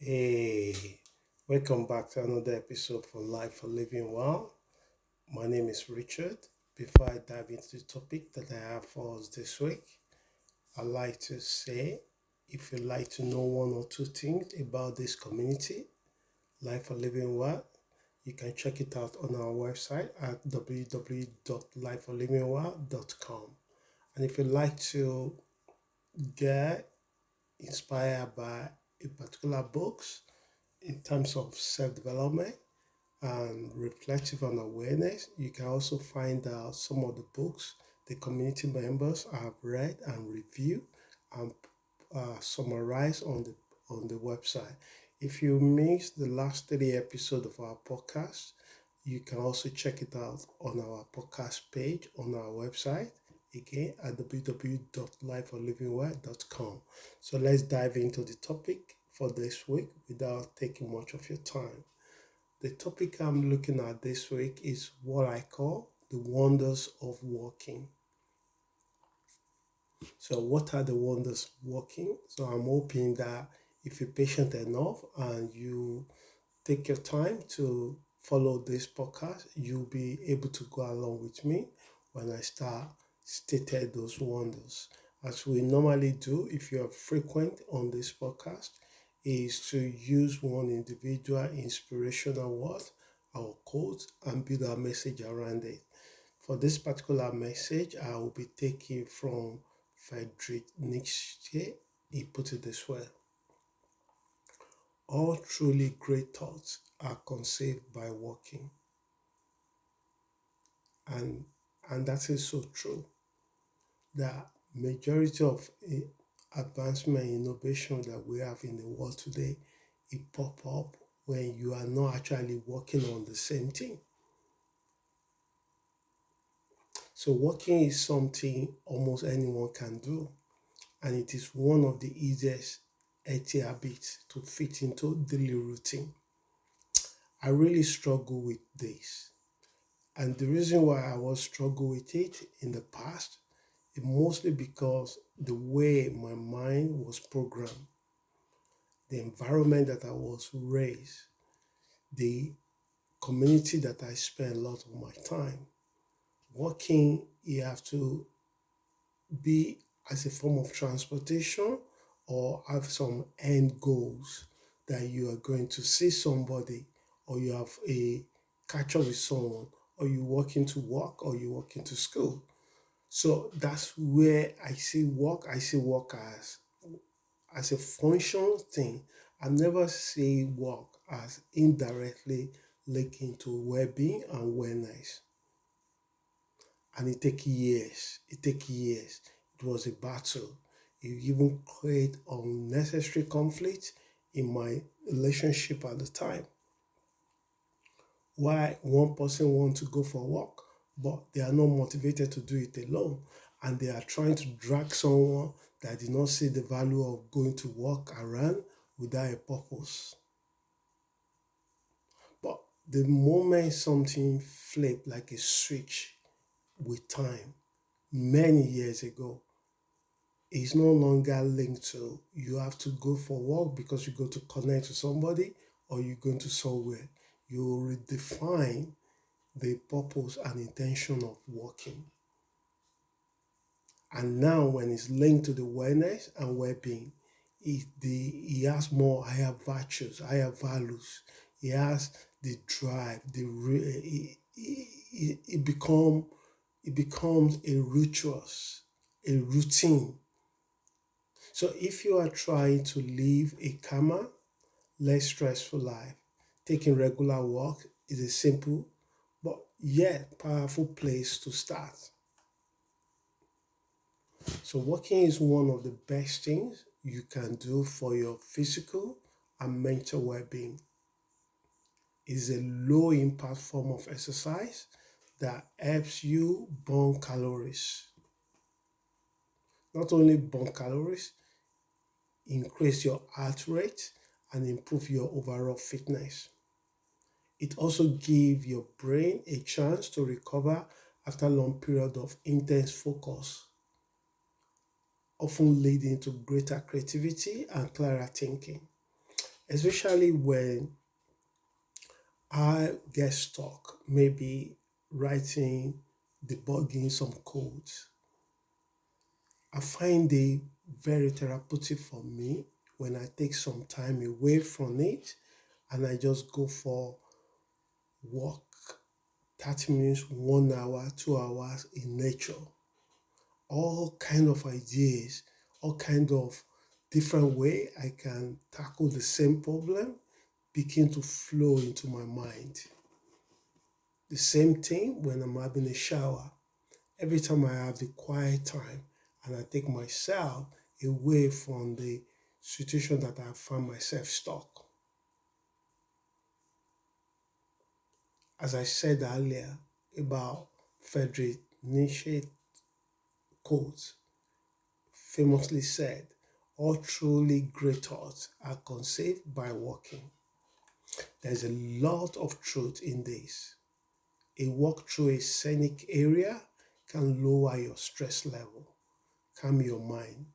Hey, welcome back to another episode for Life for Living Well. My name is Richard. Before I dive into the topic that I have for us this week, I'd like to say if you'd like to know one or two things about this community, Life for Living Well, you can check it out on our website at www.lifeforlivingwell.com. And if you'd like to get inspired by a particular books in terms of self-development and reflective and awareness, you can also find out some of the books the community members have read and reviewed and summarize on the website. If you missed the last 3 episodes of our podcast, you can also check it out on our podcast page on our website again at www.lifeforlivingwell.com. So let's dive into the topic for this week without taking much of your time. The topic I'm looking at this week is what I call the wonders of walking. So, what are the wonders of walking? So, I'm hoping that if you're patient enough and you take your time to follow this podcast, you'll be able to go along with me when I start stating those wonders. As we normally do, if you are frequent on this podcast, is to use one individual inspirational word or quote and build a message around it. For this particular message, I will be taking from Friedrich Nietzsche. He put it this way: all truly great thoughts are conceived by walking. And and that is so true. The majority of advancement innovation that we have in the world today, it pop up when you are not actually working on the same thing. So walking is something almost anyone can do, and it is one of the easiest healthy habits to fit into daily routine. I really struggle with this. And the reason why I was struggle with it in the past is mostly because the way my mind was programmed, the environment that I was raised, the community that I spent a lot of my time. Working, you have to be as a form of transportation or have some end goals that you are going to see somebody or you have a catch up with someone or you walk into work or you walk into school. So that's where I see work as a functional thing. I never see work as indirectly linked into well-being and wellness. And it take years. It take years. It was a battle. It even create unnecessary conflict in my relationship at the time. Why one person want to go for walk, but they are not motivated to do it alone, and they are trying to drag someone that did not see the value of going to walk around without a purpose. But the moment something flipped like a switch with time, many years ago, is no longer linked to you have to go for walk because you go to connect to somebody or you're going to somewhere. You redefine the purpose and intention of walking. And now when it's linked to the wellness and well-being, he has more higher virtues, higher values. He has the drive, it becomes a rituals, a routine. So if you are trying to live a calmer, less stressful life, taking regular walk is a simple but yet powerful place to start. So walking is one of the best things you can do for your physical and mental well-being. It's a low impact form of exercise that helps you burn calories. Not only burn calories, increase your heart rate and improve your overall fitness. It also gives your brain a chance to recover after a long period of intense focus, often leading to greater creativity and clearer thinking. especially when I get stuck, maybe writing, debugging some codes. I find it very therapeutic for me when I take some time away from it and I just go for walk 30 minutes, 1 hour, 2 hours in nature. All kind of ideas, all kind of different way I can tackle the same problem begin to flow into my mind. The same thing when I'm having a shower. Every time I have the quiet time and I take myself away from the situation that I find myself stuck. As I said earlier about Friedrich Nietzsche quote famously said, all truly great thoughts are conceived by walking. There's a lot of truth in this. A walk through a scenic area can lower your stress level, calm your mind,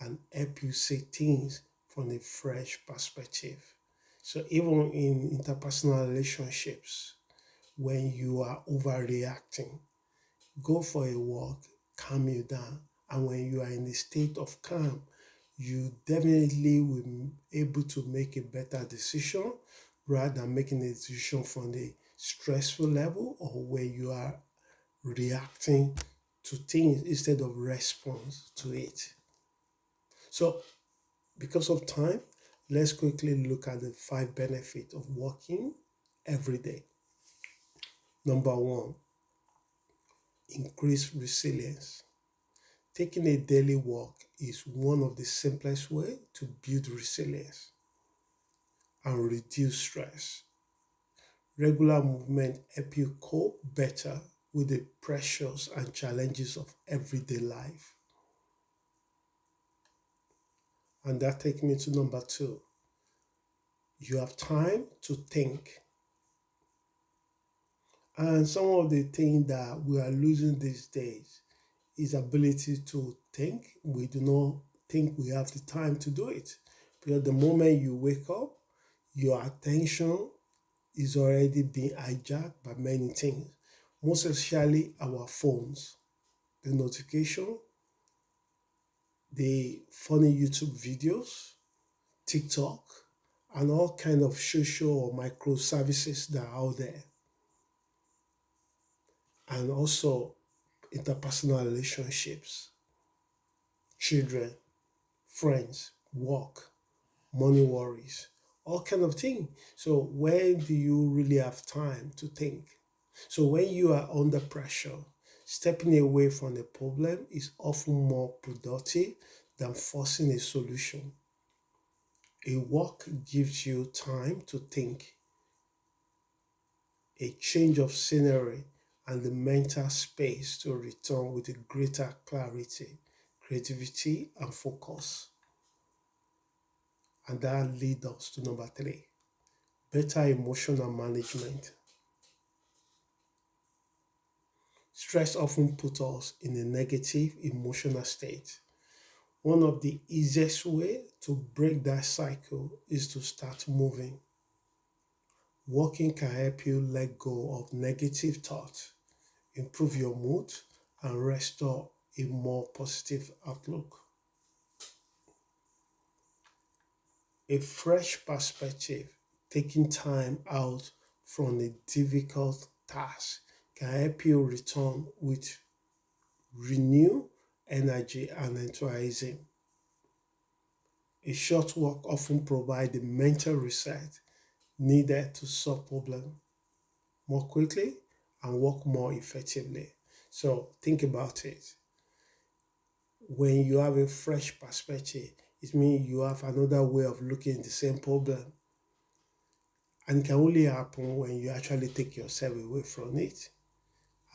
and help you see things from a fresh perspective. So even in interpersonal relationships, when you are overreacting, go for a walk, calm you down. And when you are in a state of calm, you definitely will be able to make a better decision rather than making a decision from the stressful level or where you are reacting to things instead of response to it. So because of time, let's quickly look at the 5 benefits of walking every day. Number one, increase resilience. Taking a daily walk is one of the simplest ways to build resilience and reduce stress. Regular movement help you cope better with the pressures and challenges of everyday life. And that takes me to number two. You have time to think. And some of the things that we are losing these days is ability to think. We do not think we have the time to do it. Because the moment you wake up, your attention is already being hijacked by many things, most especially our phones, the notification, the funny YouTube videos, TikTok, and all kind of social or micro services that are out there, and also interpersonal relationships, children, friends, work, money worries, all kind of things. So when do you really have time to think? So when you are under pressure, stepping away from the problem is often more productive than forcing a solution. A walk gives you time to think, a change of scenery, and the mental space to return with a greater clarity, creativity, and focus. And that leads us to number three, better emotional management. Stress often puts us in a negative emotional state. One of the easiest way to break that cycle is to start moving. Walking can help you let go of negative thoughts, improve your mood, and restore a more positive outlook. A fresh perspective, taking time out from a difficult task, can help you return with renewed energy and enthusiasm. A short walk often provides the mental reset needed to solve problems more quickly and work more effectively. So think about it. When you have a fresh perspective, it means you have another way of looking at the same problem. And it can only happen when you actually take yourself away from it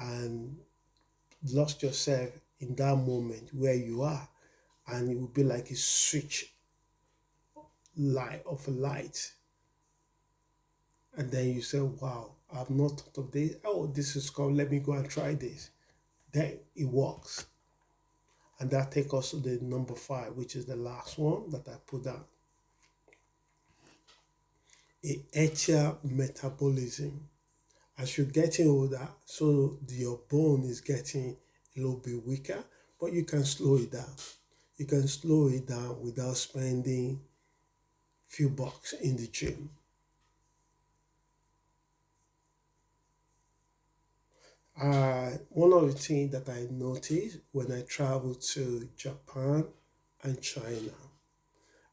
and lost yourself in that moment where you are. And it will be like a switch light of a light. And then you say, wow, I've not thought of this. Oh, this is called, let me go and try this. Then it works. And that takes us to the number five, which is the last one that I put down. a healthier metabolism. As you're getting older, so your bone is getting a little bit weaker, but you can slow it down. You can slow it down without spending few bucks in the gym. One of the things that I noticed when I travel to Japan and China,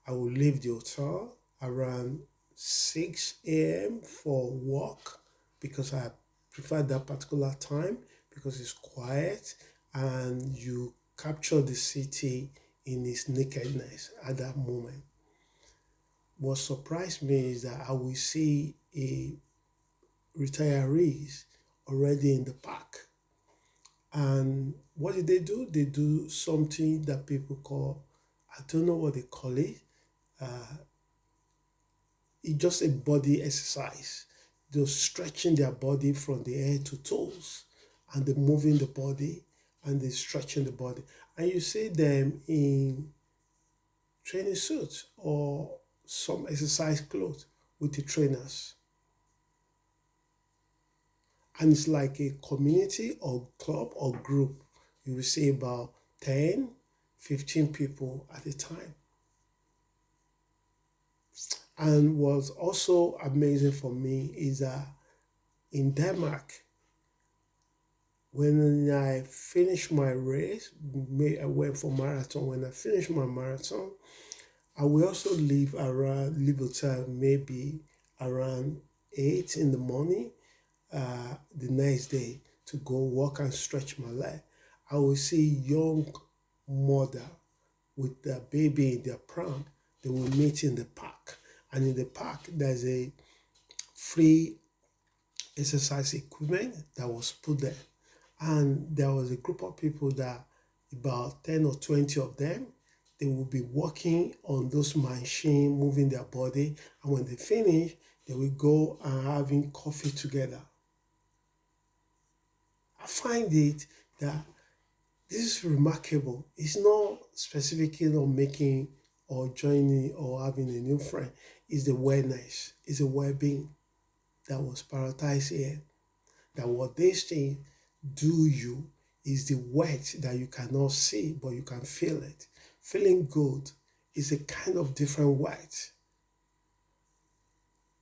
I will leave the hotel around 6 a.m. for walk because I prefer that particular time because it's quiet and you capture the city in its nakedness at that moment. What surprised me is that I will see a retirees already in the park. And what did they do? They do something that people call, I don't know what they call it, it's just a body exercise. They're stretching their body from the head to toes and they're moving the body and they're stretching the body. And you see them in training suits or some exercise clothes with the trainers. And it's like a community or club or group. You will see about 10, 15 people at a time. And what's also amazing for me is that in Denmark, when I finished my race, I went for marathon. When I finished my marathon, I will also leave hotel maybe around 8 in the morning the next day to go walk and stretch my leg. I will see young mother with their baby in their pram. They will meet in the park, and in the park there's a free exercise equipment that was put there. And there was a group of people that about 10 or 20 of them, they will be working on those machines, moving their body. And when they finish, they will go and having coffee together. I find it that this is remarkable. It's not specifically on making or joining or having a new friend. It's the wellness, it's the well-being that was prioritized here. That what these things do you is the weight that you cannot see, but you can feel it. Feeling good is a kind of different weight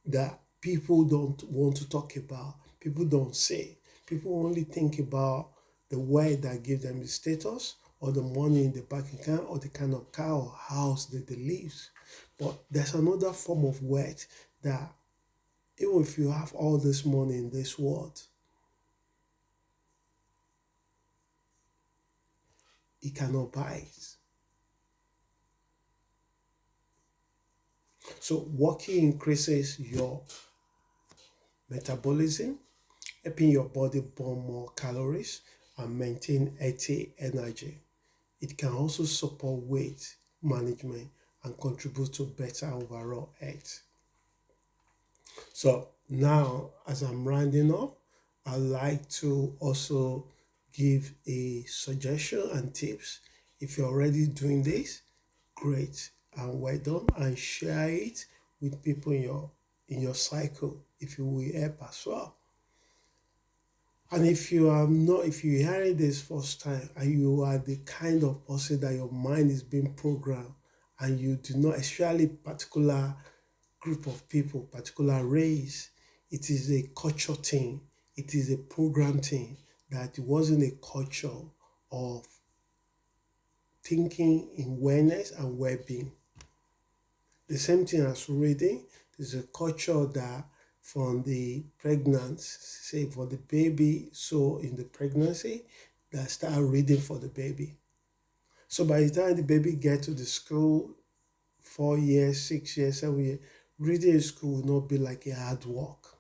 that people don't want to talk about, people don't say. People only think about the way that gives them the status or the money in the bank account or the kind of car or house that they live. But there's another form of wealth that even if you have all this money in this world, it cannot buy it. So walking increases your metabolism, helping your body burn more calories and maintain healthy energy. It can also support weight management and contribute to better overall health. So now, as I'm rounding up, I'd like to also give a suggestion and tips. If you're already doing this, great and well done, and share it with people in your cycle if you will help as well. And if you are not, if you hear it this first time and you are the kind of person that your mind is being programmed and you do not, especially particular group of people, particular race, it is a culture thing, it is a program thing, that it wasn't a culture of thinking in wellness and well-being. The same thing as reading. There's a culture that from the pregnancy, say for the baby, so in the pregnancy, that start reading for the baby. So by the time the baby get to the school, 4 years, 6 years, 7 years, reading in school will not be like a hard work.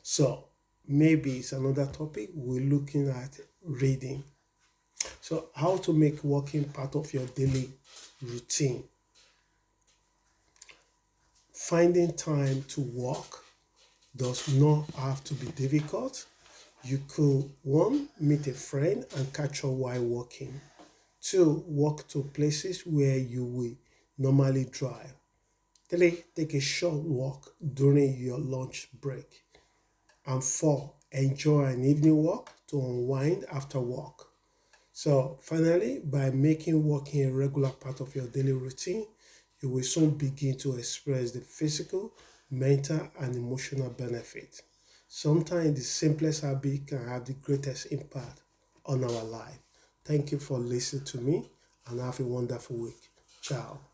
So maybe it's another topic we're looking at reading. So how to make walking part of your daily routine. Finding time to walk does not have to be difficult. You could, one, meet a friend and catch up while walking. Two, walk to places where you will normally drive. 3. Take a short walk during your lunch break. And 4. Enjoy an evening walk to unwind after work. So finally, by making walking a regular part of your daily routine, you will soon begin to express the physical, mental, and emotional benefit. Sometimes the simplest habit can have the greatest impact on our life. Thank you for listening to me and have a wonderful week. Ciao.